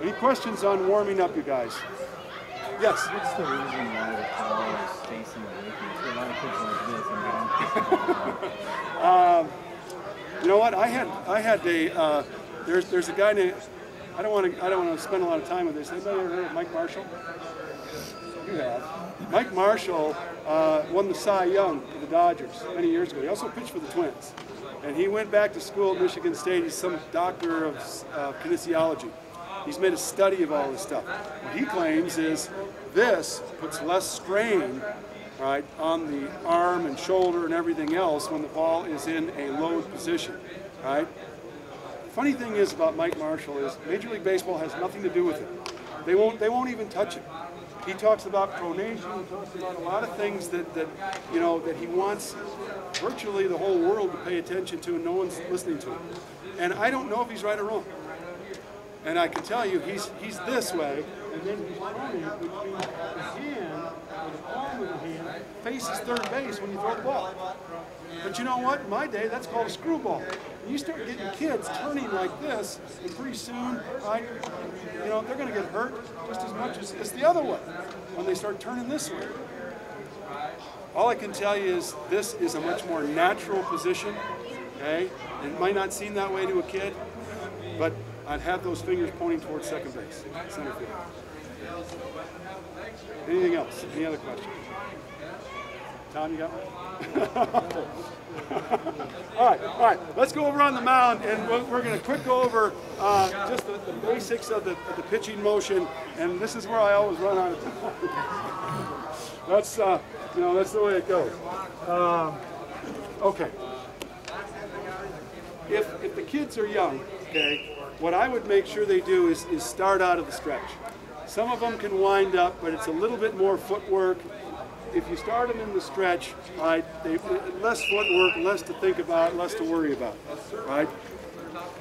Any questions on warming up, you guys? Yes? What's the reason why the ball is facing away from you? A lot of kids like this and You know what? I had a there's a guy named, I don't want to spend a lot of time with this. Anybody ever heard of Mike Marshall? You have. Mike Marshall won the Cy Young for the Dodgers many years ago. He also pitched for the Twins. And he went back to school at Michigan State. He's some doctor of kinesiology. He's made a study of all this stuff. What he claims is this puts less strain, right, on the arm and shoulder and everything else when the ball is in a load position, right? The funny thing is about Mike Marshall is Major League Baseball has nothing to do with it. They won't even touch it. He talks about pronation. He talks about a lot of things that you know that he wants virtually the whole world to pay attention to, and no one's listening to him. And I don't know if he's right or wrong. And I can tell you, he's this way, and then he's turning between his hand or the palm of the hand faces third base when you throw the ball. But you know what? In my day, that's called a screwball. And you start getting kids turning like this, and pretty soon, you know, they're going to get hurt just as much as the other way when they start turning this way. All I can tell you is this is a much more natural position. Okay, it might not seem that way to a kid, but I'd have those fingers pointing towards second base, center field. Anything else? Any other questions? Tom, you got one? all right. Let's go over on the mound, and we're going to quick go over just the basics of the pitching motion. And this is where I always run out of time. That's you know, that's the way it goes. Okay. If the kids are young, okay, what I would make sure they do is start out of the stretch. Some of them can wind up, but it's a little bit more footwork. If you start them in the stretch, right, less footwork, less to think about, less to worry about, right?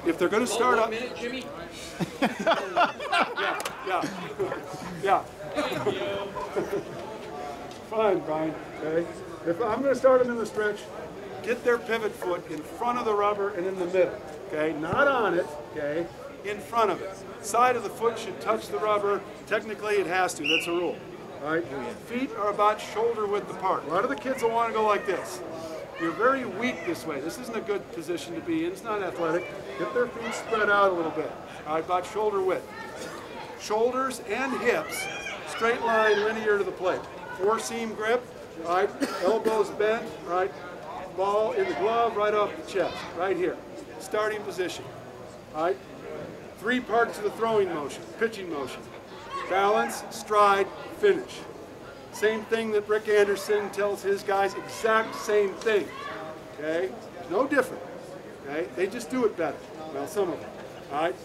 If they're going to start up, Jimmy. yeah. Fine, Brian. Okay. If I'm going to start them in the stretch, get their pivot foot in front of the rubber and in the middle. Okay, not on it. Okay, in front of it. Side of the foot should touch the rubber. Technically, it has to. That's a rule. All right. Feet are about shoulder width apart. A lot of the kids will want to go like this. You're very weak this way. This isn't a good position to be in. It's not athletic. Get their feet spread out a little bit. All right, about shoulder width. Shoulders and hips, straight line, linear to the plate. Four seam grip. All right, elbows bent. All right, ball in the glove, right off the chest, right here. Starting position. All right, three parts of the throwing motion, pitching motion. Balance, stride, finish. Same thing that Rick Anderson tells his guys, exact same thing. Okay, no different. Okay, they just do it better. Well, some of them. All right,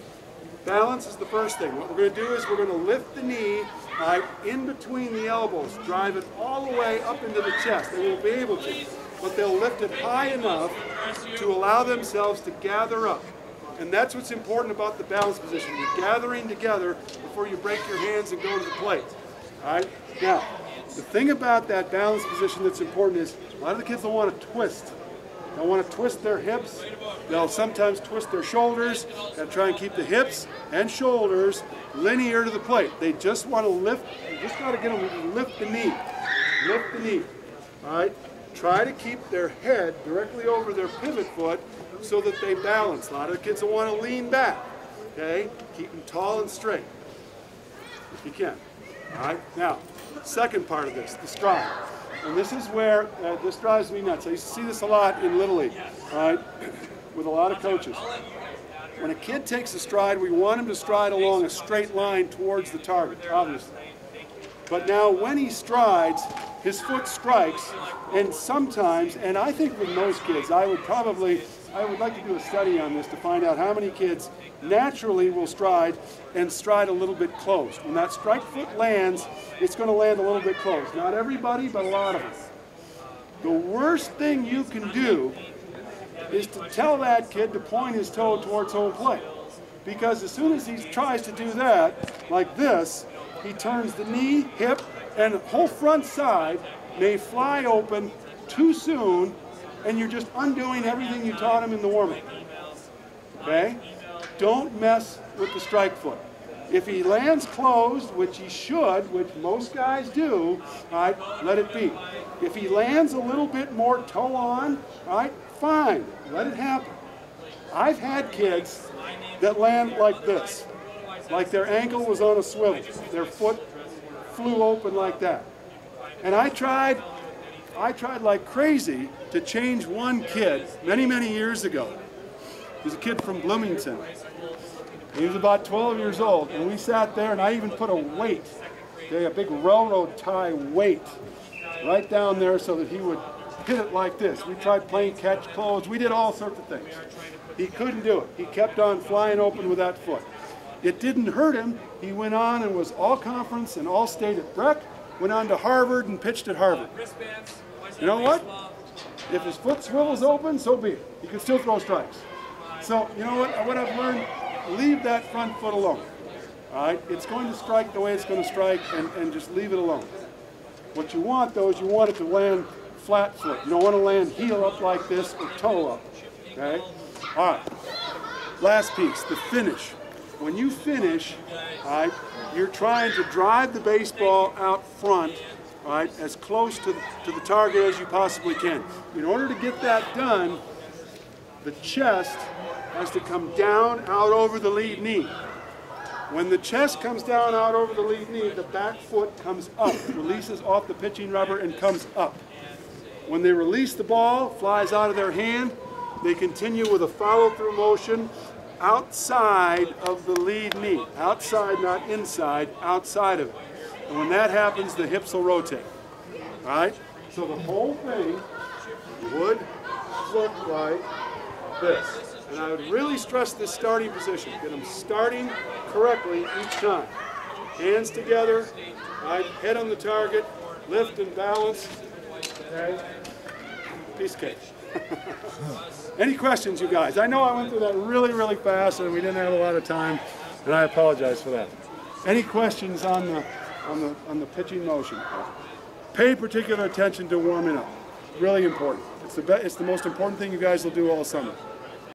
balance is the first thing. What we're going to do is we're going to lift the knee, all right, in between the elbows, drive it all the way up into the chest. They won't be able to, but they'll lift it high enough to allow themselves to gather up. And that's what's important about the balance position. You're gathering together before you break your hands and go to the plate. All right? Now, the thing about that balance position that's important is a lot of the kids don't want to twist. They'll want to twist their hips. They'll sometimes twist their shoulders. They'll try and keep the hips and shoulders linear to the plate. They just want to lift. You just got to get them to lift the knee. Lift the knee. All right? Try to keep their head directly over their pivot foot so that they balance. A lot of the kids will want to lean back. Okay? Keep them tall and straight. If you can. All right? Now, second part of this, the stride. And this is where this drives me nuts. I used to see this a lot in Little League, all right, with a lot of coaches. When a kid takes a stride, we want him to stride along a straight line towards the target, obviously. But now when he strides, his foot strikes, and sometimes, and I think with most kids, I would like to do a study on this to find out how many kids naturally will stride and stride a little bit closed. When that strike foot lands, it's going to land a little bit closed. Not everybody, but a lot of us. The worst thing you can do is to tell that kid to point his toe towards home plate. Because as soon as he tries to do that, like this, he turns the knee, hip, and the whole front side may fly open too soon, and you're just undoing everything you taught him in the warm-up. Okay? Don't mess with the strike foot. If he lands closed, which he should, which most guys do, all right, let it be. If he lands a little bit more toe on, all right, fine, let it happen. I've had kids that land like this, like their ankle was on a swivel, their foot flew open like that. And I tried like crazy to change one kid many, many years ago. He was a kid from Bloomington. He was about 12 years old, and we sat there, and I even put a weight, okay, a big railroad tie weight, right down there so that he would hit it like this. We tried playing catch close. We did all sorts of things. He couldn't do it. He kept on flying open with that foot. It didn't hurt him. He went on and was all-conference and all-state at Breck, went on to Harvard and pitched at Harvard. You know what? If his foot swivels open, so be it. He can still throw strikes. So, you know what I've learned? Leave that front foot alone. All right? It's going to strike the way it's going to strike, and just leave it alone. What you want, though, is you want it to land flat foot. You don't want to land heel up like this or toe up. Okay? All right. Last piece, the finish. When you finish, all right, you're trying to drive the baseball out front, all right, as close to the target as you possibly can. In order to get that done, the chest has to come down out over the lead knee. When the chest comes down out over the lead knee, the back foot comes up, releases off the pitching rubber and comes up. When they release the ball, flies out of their hand, they continue with a follow-through motion outside of the lead knee. Outside, not inside, outside of it. And when that happens, the hips will rotate. All right? So the whole thing would look like this. And I would really stress this starting position. Get them starting correctly each time. Hands together, right? Head on the target, lift and balance. Okay? Piece of cake. Any questions, you guys? I know I went through that really, really fast and we didn't have a lot of time, and I apologize for that. Any questions on the pitching motion? Pay particular attention to warming up. Really important. It's the most important thing you guys will do all summer.